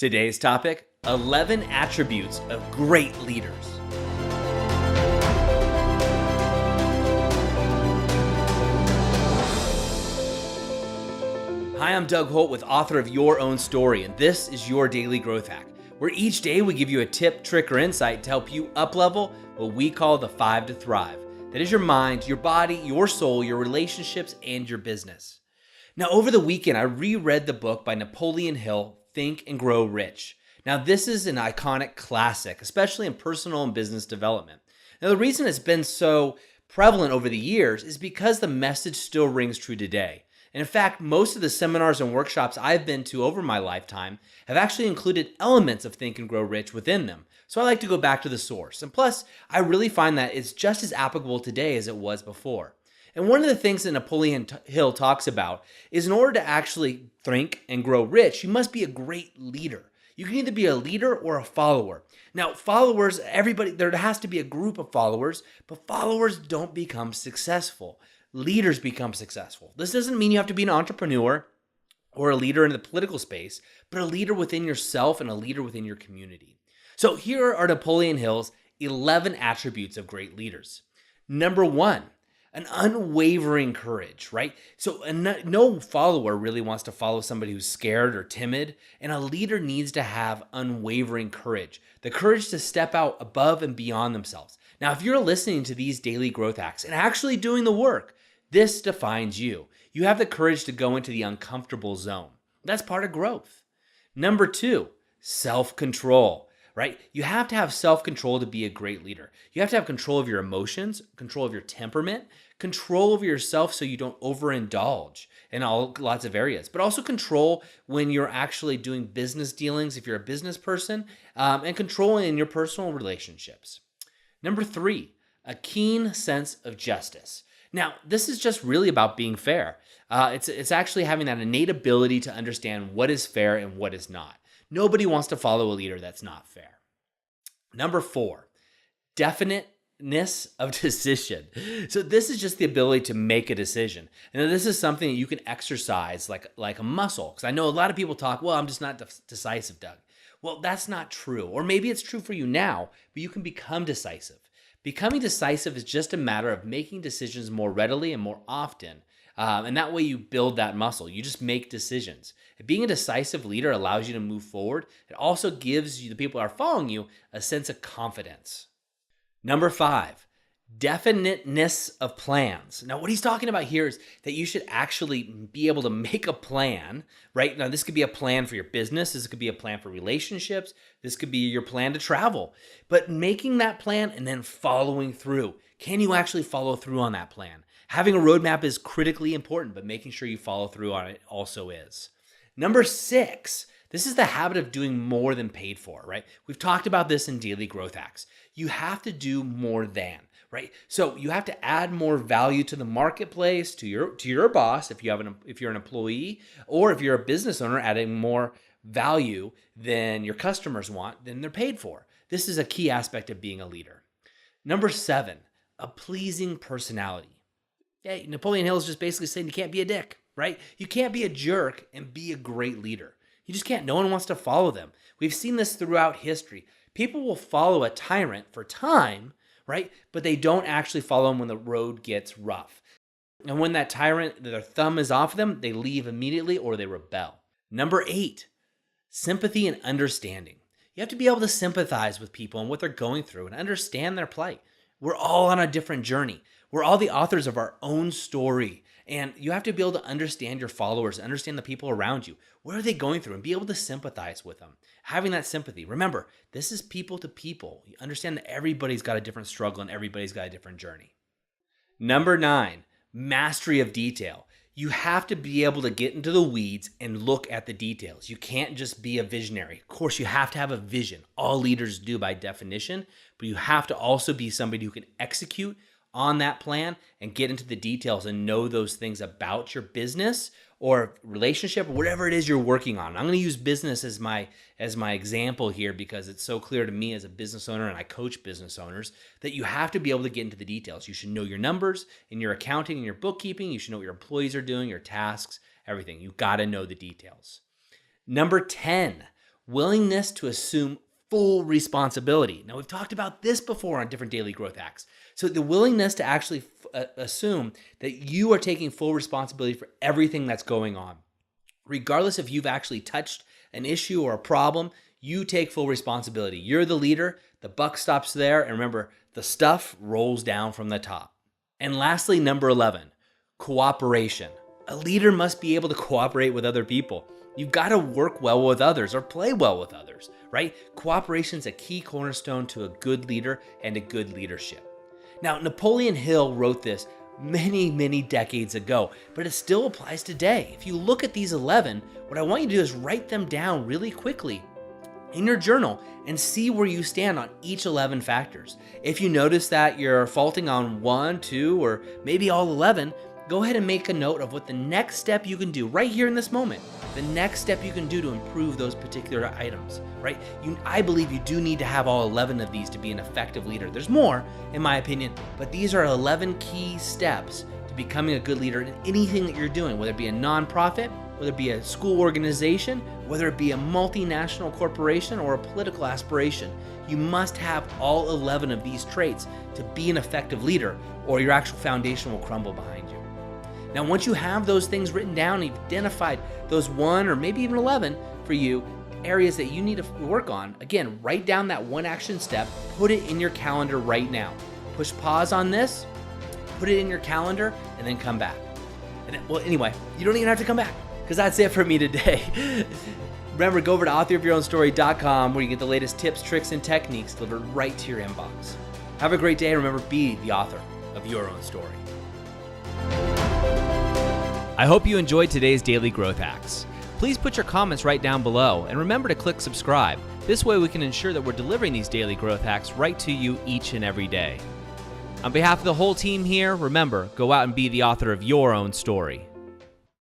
Today's topic, 11 attributes of great leaders. Hi, I'm Doug Holt, author of Your Own Story, and this is your Daily Growth Hack, where each day we give you a tip, trick, or insight to help you up-level what we call the 5 to Thrive. That is your mind, your body, your soul, your relationships, and your business. Now, over the weekend, I reread the book by Napoleon Hill, Think and Grow Rich. Now, this is an iconic classic, especially in personal and business development. Now, the reason it's been so prevalent over the years is because the message still rings true today. And in fact, most of the seminars and workshops I've been to over my lifetime have actually included elements of Think and Grow Rich within them. So I like to go back to the source. And plus, I really find that it's just as applicable today as it was before. And one of the things that Napoleon Hill talks about is in order to actually think and grow rich, you must be a great leader. You can either be a leader or a follower. Now, followers, everybody, there has to be a group of followers, but followers don't become successful. Leaders become successful. This doesn't mean you have to be an entrepreneur or a leader in the political space, but a leader within yourself and a leader within your community. So here are Napoleon Hill's 11 attributes of great leaders. Number 1, an unwavering courage, right? So no follower really wants to follow somebody who's scared or timid, and a leader needs to have unwavering courage, the courage to step out above and beyond themselves. Now, if you're listening to these daily growth hacks and actually doing the work, this defines you. You have the courage to go into the uncomfortable zone. That's part of growth. Number 2, self-control. Right? You have to have self-control to be a great leader. You have to have control of your emotions, control of your temperament, control over yourself so you don't overindulge in lots of areas, but also control when you're actually doing business dealings if you're a business person, and control in your personal relationships. Number 3, a keen sense of justice. Now, this is just really about being fair. It's actually having that innate ability to understand what is fair and what is not. Nobody wants to follow a leader that's not fair. Number 4, definiteness of decision. So this is just the ability to make a decision. And this is something that you can exercise like a muscle. Because I know a lot of people talk, well, I'm just not decisive, Doug. Well, that's not true. Or maybe it's true for you now, but you can become decisive. Becoming decisive is just a matter of making decisions more readily and more often. And that way you build that muscle. You just make decisions. Being a decisive leader allows you to move forward. It also gives you, the people who are following you, a sense of confidence. Number 5, definiteness of plans. Now, what he's talking about here is that you should actually be able to make a plan, right? Now, this could be a plan for your business. This could be a plan for relationships. This could be your plan to travel. But making that plan and then following through. Can you actually follow through on that plan? Having a roadmap is critically important, but making sure you follow through on it also is. Number 6, this is the habit of doing more than paid for, right? We've talked about this in Daily Growth Hacks. You have to do more than, right? So you have to add more value to the marketplace, to your boss, if you're an employee, or if you're a business owner, adding more value than your customers want, than they're paid for. This is a key aspect of being a leader. Number 7, a pleasing personality. Yeah, Napoleon Hill is just basically saying you can't be a dick, right? You can't be a jerk and be a great leader. You just can't. No one wants to follow them. We've seen this throughout history. People will follow a tyrant for time, right? But they don't actually follow him when the road gets rough. And when that tyrant, their thumb is off them, they leave immediately or they rebel. Number 8, sympathy and understanding. You have to be able to sympathize with people and what they're going through and understand their plight. We're all on a different journey. We're all the authors of our own story. And you have to be able to understand your followers, understand the people around you. What are they going through? And be able to sympathize with them. Having that sympathy. Remember, this is people to people. You understand that everybody's got a different struggle and everybody's got a different journey. Number 9, mastery of detail. You have to be able to get into the weeds and look at the details. You can't just be a visionary. Of course, you have to have a vision. All leaders do by definition, but you have to also be somebody who can execute on that plan and get into the details and know those things about your business or relationship or whatever it is you're working on. I'm going to use business as my example here because it's so clear to me as a business owner, and I coach business owners, that you have to be able to get into the details. You should know your numbers in your accounting and your bookkeeping. You should know what your employees are doing, your tasks, everything. You got to know the details. Number 10, willingness to assume full responsibility. Now, we've talked about this before on different daily growth hacks. So the willingness to actually assume that you are taking full responsibility for everything that's going on. Regardless if you've actually touched an issue or a problem, you take full responsibility. You're the leader, the buck stops there, and remember, the stuff rolls down from the top. And lastly, number 11, cooperation. A leader must be able to cooperate with other people. You've got to work well with others or play well with others, right? Cooperation is a key cornerstone to a good leader and a good leadership. Now, Napoleon Hill wrote this many decades ago, but it still applies today. If you look at these 11, what I want you to do is write them down really quickly in your journal and see where you stand on each 11 factors. If you notice that you're faulting on 1, 2, or maybe all 11, go ahead and make a note of what the next step you can do right here in this moment. The next step you can do to improve those particular items, right? I believe you do need to have all 11 of these to be an effective leader. There's more, in my opinion, but these are 11 key steps to becoming a good leader in anything that you're doing, whether it be a nonprofit, whether it be a school organization, whether it be a multinational corporation or a political aspiration. You must have all 11 of these traits to be an effective leader, or your actual foundation will crumble behind you. Now, once you have those things written down, you've identified those 1 or maybe even 11 for you, areas that you need to work on, again, write down that one action step, put it in your calendar right now. Push pause on this, put it in your calendar, and then come back. And then, well, anyway, you don't even have to come back, because that's it for me today. Remember, go over to authorofyourownstory.com where you get the latest tips, tricks, and techniques delivered right to your inbox. Have a great day, and remember, be the author of your own story. I hope you enjoyed today's Daily Growth Hacks. Please put your comments right down below, and remember to click subscribe. This way we can ensure that we're delivering these Daily Growth Hacks right to you each and every day. On behalf of the whole team here, remember, go out and be the author of your own story.